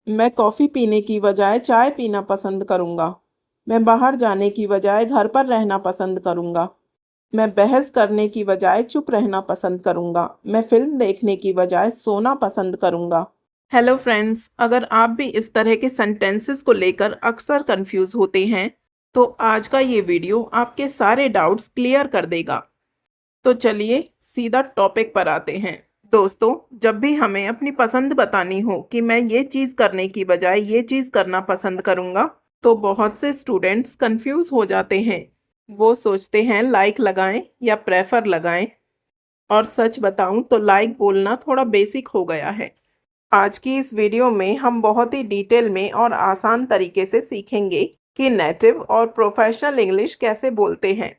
मैं कॉफ़ी पीने की बजाय चाय पीना पसंद करूँगा। मैं बाहर जाने की बजाय घर पर रहना पसंद करूँगा। मैं बहस करने की बजाय चुप रहना पसंद करूँगा। मैं फ़िल्म देखने की बजाय सोना पसंद करूँगा। हेलो फ्रेंड्स, अगर आप भी इस तरह के सेंटेंसेस को लेकर अक्सर कंफ्यूज होते हैं, तो आज का ये वीडियो आपके सारे डाउट्स क्लियर कर देगा। तो चलिए सीधा टॉपिक पर आते हैं। दोस्तों, जब भी हमें अपनी पसंद बतानी हो कि मैं ये चीज़ करने की बजाय ये चीज़ करना पसंद करूँगा, तो बहुत से स्टूडेंट्स कंफ्यूज हो जाते हैं। वो सोचते हैं लाइक लगाएं या प्रेफर लगाएं, और सच बताऊं तो लाइक बोलना थोड़ा बेसिक हो गया है। आज की इस वीडियो में हम बहुत ही डिटेल में और आसान तरीके से सीखेंगे कि नेटिव और प्रोफेशनल इंग्लिश कैसे बोलते हैं।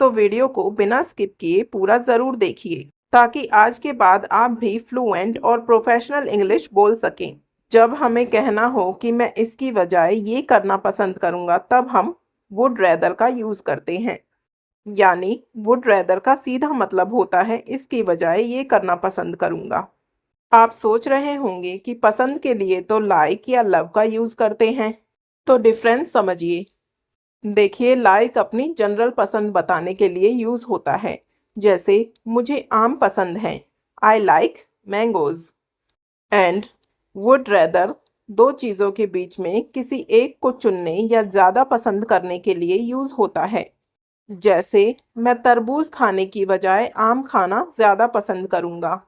तो वीडियो को बिना स्किप किए पूरा ज़रूर देखिए, ताकि आज के बाद आप भी फ्लुएंट और प्रोफेशनल इंग्लिश बोल सकें। जब हमें कहना हो कि मैं इसकी बजाय ये करना पसंद करूँगा, तब हम वुड रैदर का यूज़ करते हैं। यानी वुड रैदर का सीधा मतलब होता है इसकी बजाय ये करना पसंद करूँगा। आप सोच रहे होंगे कि पसंद के लिए तो लाइक या लव का यूज़ करते हैं, तो डिफरेंस समझिए। देखिए, लाइक अपनी जनरल पसंद बताने के लिए यूज होता है। जैसे मुझे आम पसंद है, I like mangoes. And would rather दो चीज़ों के बीच में किसी एक को चुनने या ज़्यादा पसंद करने के लिए यूज होता है। जैसे मैं तरबूज खाने की बजाय आम खाना ज़्यादा पसंद करूँगा।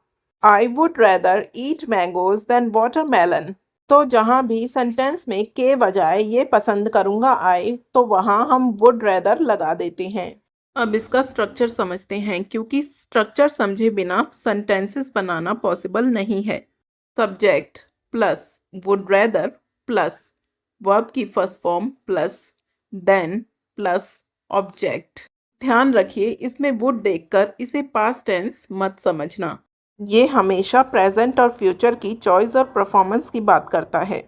I would rather eat mangoes than watermelon. तो जहाँ भी सेंटेंस में के बजाय ये पसंद करूँगा आए, तो वहाँ हम वुड रेदर लगा देते हैं। अब इसका स्ट्रक्चर समझते हैं, क्योंकि स्ट्रक्चर समझे बिना सेंटेंसेस बनाना पॉसिबल नहीं है। Subject plus would rather plus verb की first form plus than plus object. ध्यान रखिए, इसमें वुड देखकर इसे पास्ट टेंस मत समझना। ये हमेशा प्रेजेंट और फ्यूचर की चॉइस और परफॉर्मेंस की बात करता है।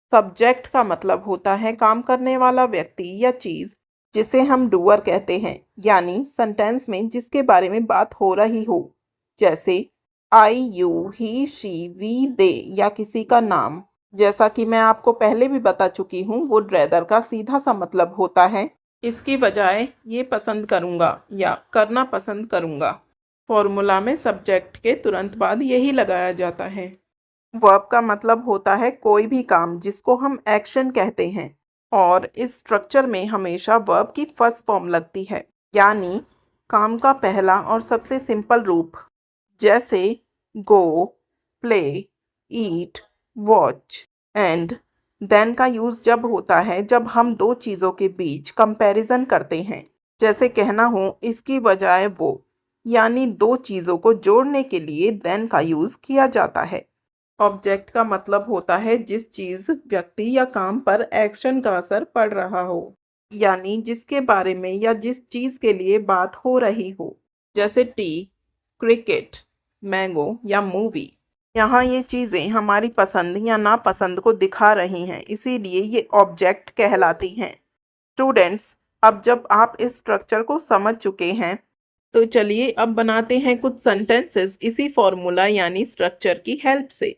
सब्जेक्ट का मतलब होता है काम करने वाला व्यक्ति या चीज, जिसे हम डूअर कहते हैं, यानी सेंटेंस में जिसके बारे में बात हो रही हो। जैसे आई, यू, ही, शी, वी, दे या किसी का नाम। जैसा कि मैं आपको पहले भी बता चुकी हूँ, वुड रेदर का सीधा सा मतलब होता है इसकी बजाय ये पसंद करूँगा या करना पसंद करूँगा। फॉर्मूला में सब्जेक्ट के तुरंत बाद यही लगाया जाता है। वर्ब का मतलब होता है कोई भी काम जिसको हम एक्शन कहते हैं, और इस स्ट्रक्चर में हमेशा वर्ब की फर्स्ट फॉर्म लगती है, यानी काम का पहला और सबसे सिंपल रूप। जैसे go, play, eat, watch. And than का यूज जब होता है जब हम दो चीज़ों के बीच कंपैरिजन करते हैं। जैसे कहना हो इसकी बजाय वो, यानी दो चीज़ों को जोड़ने के लिए देन का यूज किया जाता है। ऑब्जेक्ट का मतलब होता है जिस चीज, व्यक्ति या काम पर एक्शन का असर पड़ रहा हो, यानी जिसके बारे में या जिस चीज के लिए बात हो रही हो। जैसे टी, क्रिकेट, मैंगो या मूवी। यहाँ ये चीजें हमारी पसंद या नापसंद को दिखा रही हैं, इसीलिए ये ऑब्जेक्ट कहलाती हैं। स्टूडेंट्स, अब जब आप इस स्ट्रक्चर को समझ चुके हैं, तो चलिए अब बनाते हैं कुछ सेंटेंसेस इसी फॉर्मूला यानी स्ट्रक्चर की हेल्प से।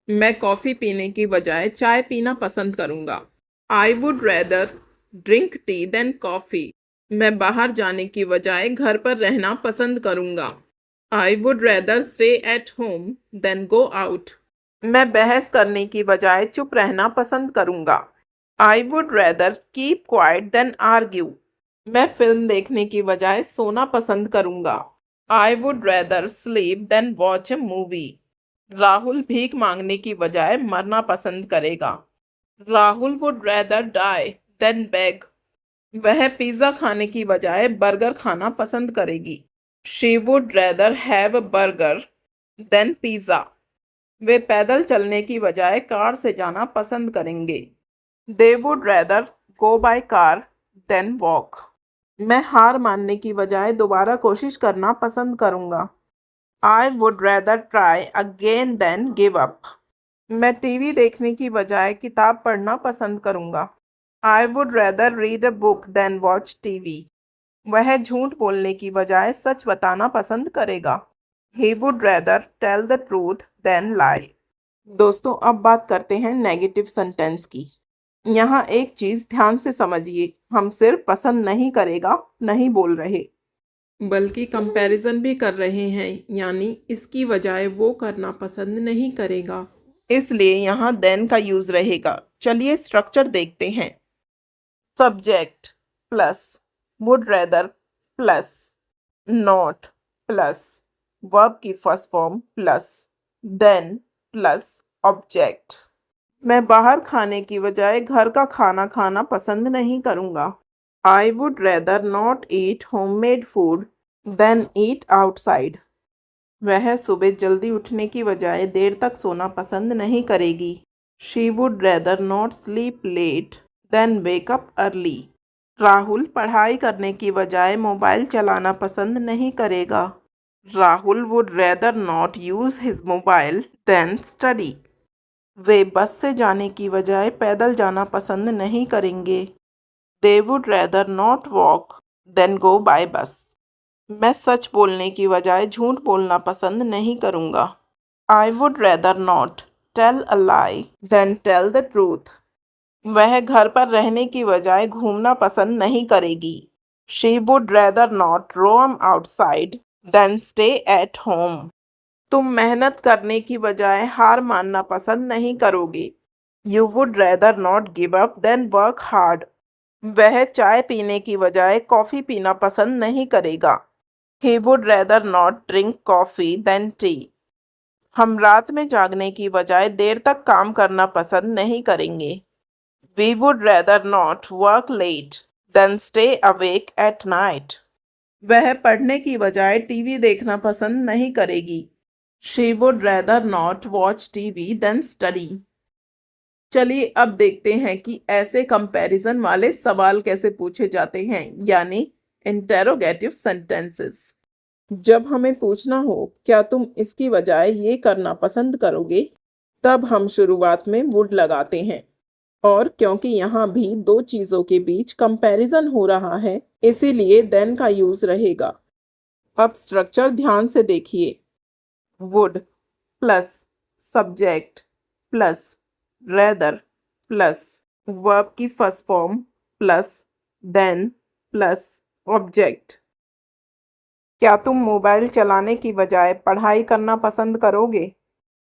मैं कॉफ़ी पीने की बजाय चाय पीना पसंद करूँगा। I would rather drink tea than coffee. मैं बाहर जाने की बजाय घर पर रहना पसंद करूँगा। I would rather stay at home than go out. मैं बहस करने की बजाय चुप रहना पसंद करूँगा। I would rather keep quiet than argue. मैं फिल्म देखने की बजाय सोना पसंद करूँगा। I would rather sleep than watch a movie. Rahul भीख मांगने की बजाय मरना पसंद करेगा। Rahul would rather die than beg. वह पिज्ज़ा खाने की बजाय बर्गर खाना पसंद करेगी। She would rather have a burger than pizza. वे पैदल चलने की बजाय कार से जाना पसंद करेंगे। They would rather go by car than walk. मैं हार मानने की बजाय दोबारा कोशिश करना पसंद करूंगा। I would rather try again than give up. मैं टीवी देखने की बजाय किताब पढ़ना पसंद करूंगा। I would rather read a book than watch TV. वह झूठ बोलने की बजाय सच बताना पसंद करेगा। He would rather tell the truth than lie. दोस्तों अब बात करते हैं नेगेटिव सेंटेंस की। यहाँ एक चीज ध्यान से समझिए, हम सिर्फ पसंद नहीं करेगा नहीं बोल रहे, बल्कि कंपैरिजन भी कर रहे हैं, यानी इसकी बजाय वो करना पसंद नहीं करेगा, इसलिए यहाँ देन का यूज रहेगा। चलिए स्ट्रक्चर देखते हैं। Subject plus would rather plus not plus verb की first form plus than plus object. मैं बाहर खाने की बजाय घर का खाना खाना पसंद नहीं करूंगा। I would rather not eat homemade food than eat outside. वह सुबह जल्दी उठने की बजाय देर तक सोना पसंद नहीं करेगी। She would rather not sleep late than wake up early. Rahul पढ़ाई करने की बजाय मोबाइल चलाना पसंद नहीं करेगा। Rahul would rather not use his mobile than study. वे बस से जाने की बजाय पैदल जाना पसंद नहीं करेंगे। They would rather not walk than go by bus. मैं सच बोलने की बजाय झूठ बोलना पसंद नहीं करूँगा। I would rather not tell a lie than tell the truth. वह घर पर रहने की बजाय घूमना पसंद नहीं करेगी। She would rather not roam outside than stay at home. तुम मेहनत करने की बजाय हार मानना पसंद नहीं करोगे। You would rather not give up than work hard. वह चाय पीने की बजाय कॉफ़ी पीना पसंद नहीं करेगा। He would rather not drink coffee than tea. हम रात में जागने की बजाय देर तक काम करना पसंद नहीं करेंगे। We would rather not work late than stay awake at night. वह पढ़ने की बजाय टीवी देखना पसंद नहीं करेगी। She would rather not watch TV than study. चलिए अब देखते हैं कि ऐसे कंपैरिजन वाले सवाल कैसे पूछे जाते हैं, यानी इंटेरोगेटिव सेंटेंसेस। जब हमें पूछना हो क्या तुम इसकी बजाय ये करना पसंद करोगे, तब हम शुरुआत में वुड लगाते हैं, और क्योंकि यहाँ भी दो चीज़ों के बीच कंपैरिजन हो रहा है, इसीलिए देन का यूज रहेगा। अब स्ट्रक्चर ध्यान से देखिए। Would plus subject plus rather plus verb की first form plus than plus object. क्या तुम मोबाइल चलाने की बजाय पढ़ाई करना पसंद करोगे?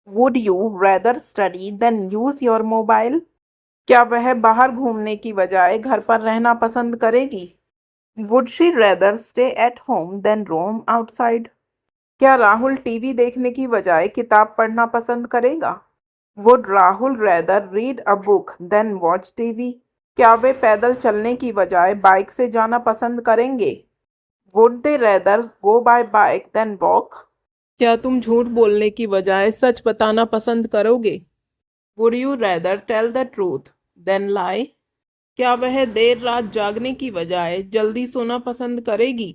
Would you rather study than use your mobile? क्या वह बाहर घूमने की बजाय घर पर रहना पसंद करेगी? Would she rather stay at home than roam outside? क्या राहुल टीवी देखने की बजाय किताब पढ़ना पसंद करेगा? Would Rahul rather read a book than watch TV? क्या वे पैदल चलने की बजाय बाइक से जाना पसंद करेंगे? Would they rather go by bike than walk? क्या तुम झूठ बोलने की बजाय सच बताना पसंद करोगे? Would you rather tell the truth than lie? क्या वह देर रात जागने की बजाय जल्दी सोना पसंद करेगी?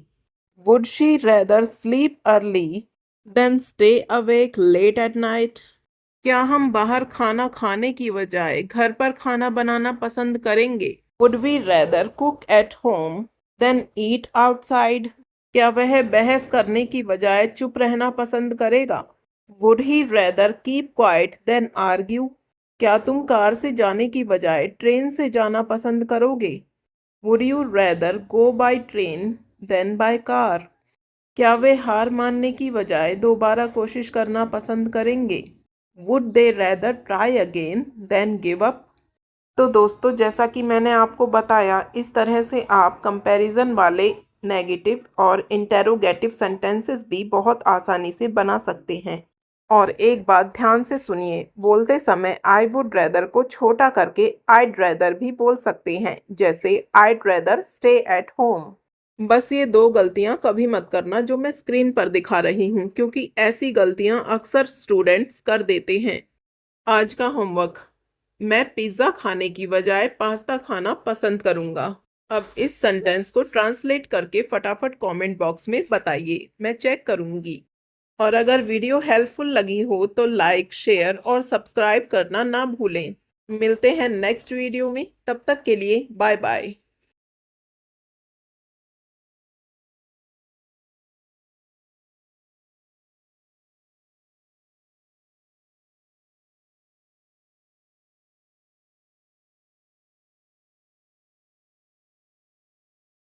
Would she rather sleep early than stay awake late at night? क्या हम बाहर खाना खाने की बजाय घर पर खाना बनाना पसंद करेंगे? Would we rather cook at home than eat outside? क्या वह बहस करने की बजाय चुप रहना पसंद करेगा? Would he rather keep quiet than argue? क्या तुम कार से जाने की बजाय ट्रेन से जाना पसंद करोगे? Would you rather go by train than by car? क्या वे हार मानने की बजाय दोबारा कोशिश करना पसंद करेंगे? Would they rather try again than give up? तो दोस्तों, जैसा कि मैंने आपको बताया, इस तरह से आप कंपैरिजन वाले नेगेटिव और इंटेरोगेटिव सेंटेंसेस भी बहुत आसानी से बना सकते हैं। और एक बात ध्यान से सुनिए, बोलते समय आई वुड रेदर को छोटा करके आइड रेदर भी बोल सकते हैं, जैसे आइड रेदर स्टे एट होम। बस ये दो गलतियां कभी मत करना जो मैं स्क्रीन पर दिखा रही हूँ, क्योंकि ऐसी गलतियां अक्सर स्टूडेंट्स कर देते हैं। आज का होमवर्क, मैं पिज्ज़ा खाने की बजाय पास्ता खाना पसंद करूंगा। अब इस सेंटेंस को ट्रांसलेट करके फटाफट कमेंट बॉक्स में बताइए, मैं चेक करूंगी। और अगर वीडियो हेल्पफुल लगी हो तो लाइक, शेयर और सब्सक्राइब करना ना भूलें। मिलते हैं नेक्स्ट वीडियो में, तब तक के लिए बाय बाय।